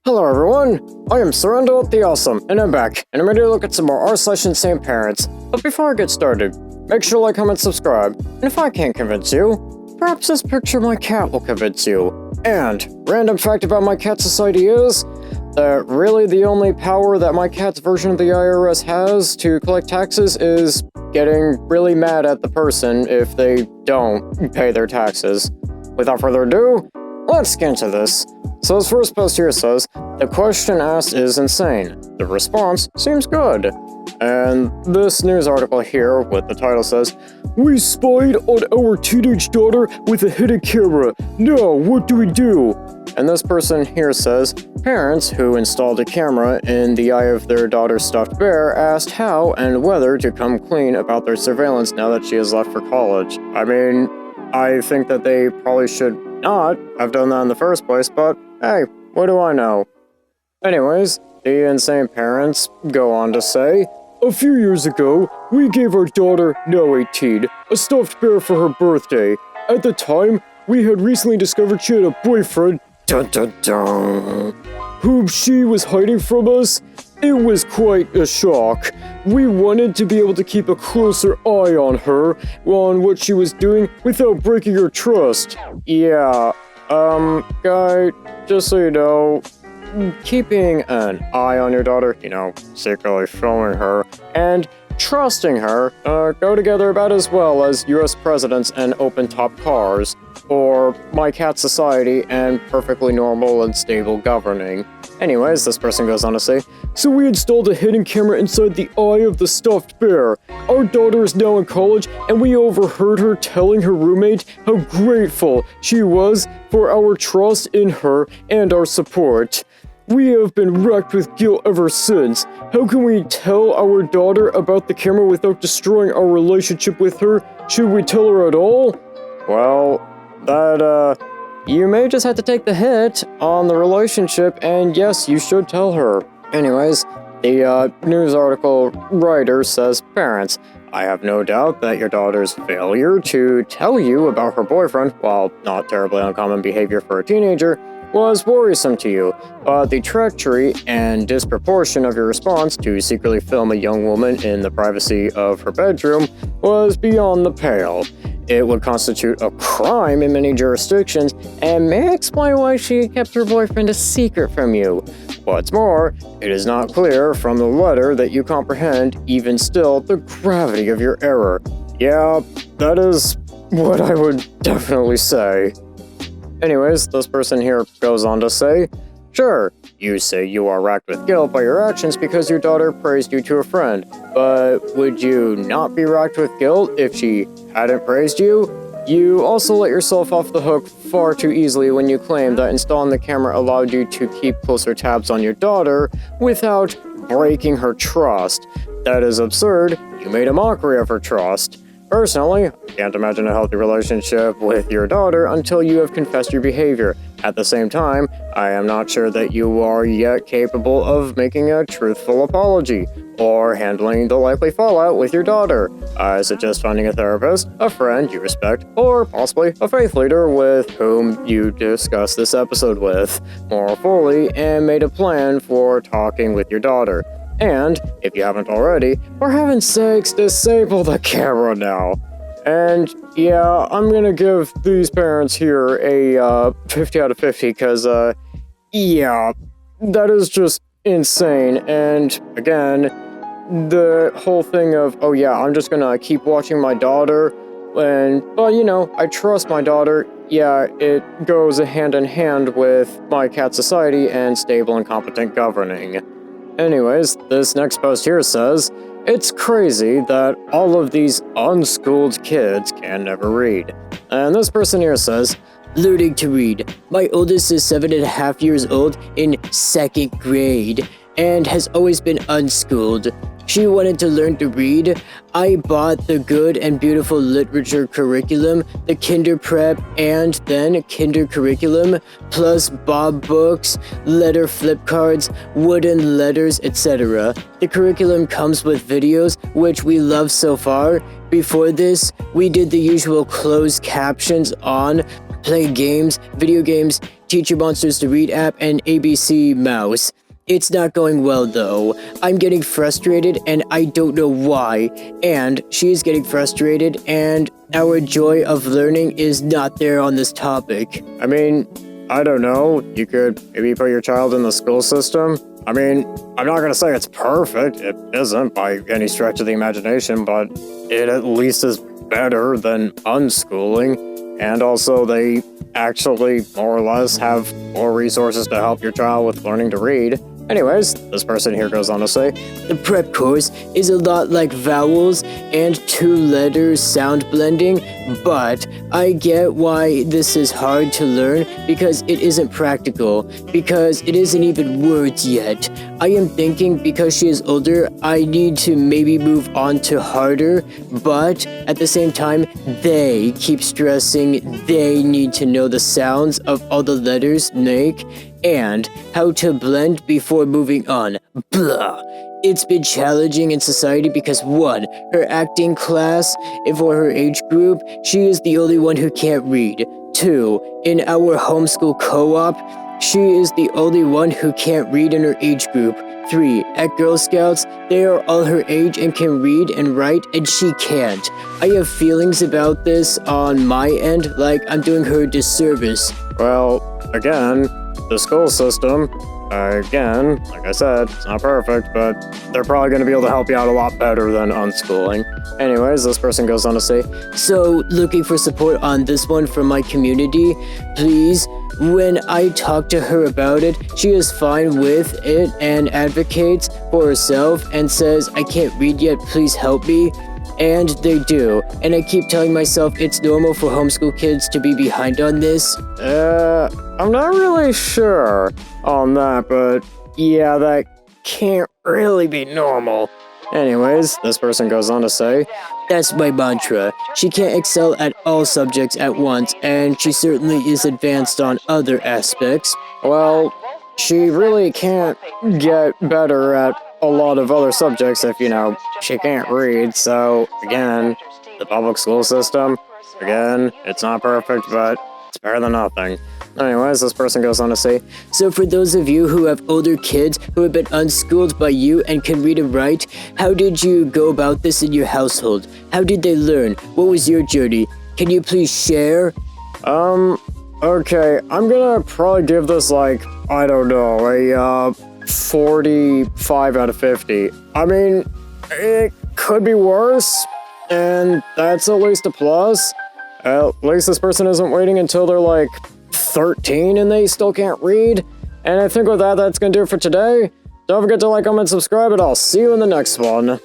Hello everyone, I am Surrender the Awesome, and I'm back, and I'm ready to look at some more r/insane parents. But before I get started, make sure to like, comment, subscribe, and if I can't convince you, perhaps this picture of my cat will convince you. And, random fact about my cat society is that really the only power that my cat's version of the IRS has to collect taxes is getting really mad at the person if they don't pay their taxes. Without further ado, let's get into this. So his first post here says, the question asked is insane. The response seems good. And this news article here with the title says, we spied on our teenage daughter with a hidden camera. Now, what do we do? And this person here says, parents who installed a camera in the eye of their daughter's stuffed bear asked how and whether to come clean about their surveillance now that she has left for college. I mean, I think that they probably should not have done that in the first place, but hey, what do I know? Anyways, the insane parents go on to say, a few years ago, we gave our daughter, now 18, a stuffed bear for her birthday. At the time, we had recently discovered she had a boyfriend, dun dun dun, whom she was hiding from us. It was quite a shock. We wanted to be able to keep a closer eye on her, on what she was doing without breaking her trust. Yeah, guy, just so you know, keeping an eye on your daughter, secretly filming her, and trusting her, go together about as well as US presidents and open-top cars, or my cat society and perfectly normal and stable governing. Anyways, this person goes on to say, so we installed a hidden camera inside the eye of the stuffed bear. Our daughter is now in college, and we overheard her telling her roommate how grateful she was for our trust in her and our support. We have been wrecked with guilt ever since. How can we tell our daughter about the camera without destroying our relationship with her? Should we tell her at all? Well, you may just have to take the hit on the relationship, and yes, you should tell her. Anyways, the news article writer says, parents, I have no doubt that your daughter's failure to tell you about her boyfriend, while not terribly uncommon behavior for a teenager, was worrisome to you, but the treachery and disproportion of your response to secretly film a young woman in the privacy of her bedroom was beyond the pale. It would constitute a crime in many jurisdictions and may explain why she kept her boyfriend a secret from you. What's more, it is not clear from the letter that you comprehend, even still, the gravity of your error. Yeah, that is what I would definitely say. Anyways, this person here goes on to say, sure, you say you are racked with guilt by your actions because your daughter praised you to a friend, but would you not be racked with guilt if she hadn't praised you? You also let yourself off the hook far too easily when you claim that installing the camera allowed you to keep closer tabs on your daughter without breaking her trust. That is absurd. You made a mockery of her trust. Personally, I can't imagine a healthy relationship with your daughter until you have confessed your behavior. At the same time, I am not sure that you are yet capable of making a truthful apology or handling the likely fallout with your daughter. I suggest finding a therapist, a friend you respect, or possibly a faith leader with whom you discuss this episode with more fully and made a plan for talking with your daughter. And, if you haven't already, for heaven's sakes, disable the camera now. And, yeah, I'm gonna give these parents here a 50 out of 50, because, yeah, that is just insane. And, again, the whole thing of, oh yeah, I'm just gonna keep watching my daughter, but, I trust my daughter. Yeah, it goes hand in hand with my cat society and stable and competent governing. Anyways, this next post here says, it's crazy that all of these unschooled kids can never read. And this person here says, learning to read. My oldest is 7.5 years old in 2nd grade and has always been unschooled. She wanted to learn to read. I bought the Good and Beautiful Literature curriculum, the Kinder Prep, and then Kinder curriculum, plus Bob books, letter flip cards, wooden letters, etc. The curriculum comes with videos, which we love so far. Before this, we did the usual closed captions on, play games, video games, Teach Your Monsters to Read app, and ABC Mouse. It's not going well though. I'm getting frustrated and I don't know why. And she's getting frustrated and our joy of learning is not there on this topic. I mean, I don't know. You could maybe put your child in the school system. I mean, I'm not gonna say it's perfect. It isn't by any stretch of the imagination, but it at least is better than unschooling. And also, they actually more or less have more resources to help your child with learning to read. Anyways, this person here goes on to say, the prep course is a lot like vowels and two-letter sound blending, but I get why this is hard to learn because it isn't practical, because it isn't even words yet. I am thinking because she is older, I need to maybe move on to harder, but at the same time, they keep stressing they need to know the sounds of all the letters make and how to blend before moving on. Blah. It's been challenging in society because 1. Her acting class, for her age group, she is the only one who can't read. 2. In our homeschool co-op, she is the only one who can't read in her age group. 3. At Girl Scouts, they are all her age and can read and write, and she can't. I have feelings about this on my end, like I'm doing her a disservice. well, again, the school system, again, like I said, it's not perfect, but they're probably going to be able to help you out a lot better than unschooling. Anyways, this person goes on to say, so looking for support on this one from my community, please. When I talk to her about it, she is fine with it and advocates for herself and says, I can't read yet, please help me. And they do. And I keep telling myself it's normal for homeschool kids to be behind on this. I'm not really sure on that, but yeah, that can't really be normal. Anyways, this person goes on to say, that's my mantra. She can't excel at all subjects at once, and she certainly is advanced on other aspects. well, she really can't get better at a lot of other subjects if, she can't read. So, again, the public school system, again, it's not perfect, but it's better than nothing. Anyways, this person goes on to say, so for those of you who have older kids who have been unschooled by you and can read and write, how did you go about this in your household? How did they learn? What was your journey? Can you please share? Okay, I'm gonna probably give this a 45 out of 50. I mean, it could be worse, and that's at least a plus. At least this person isn't waiting until they're 13 and they still can't read. And I think with that, that's gonna do it for today. Don't forget to like, comment, subscribe, and I'll see you in the next one.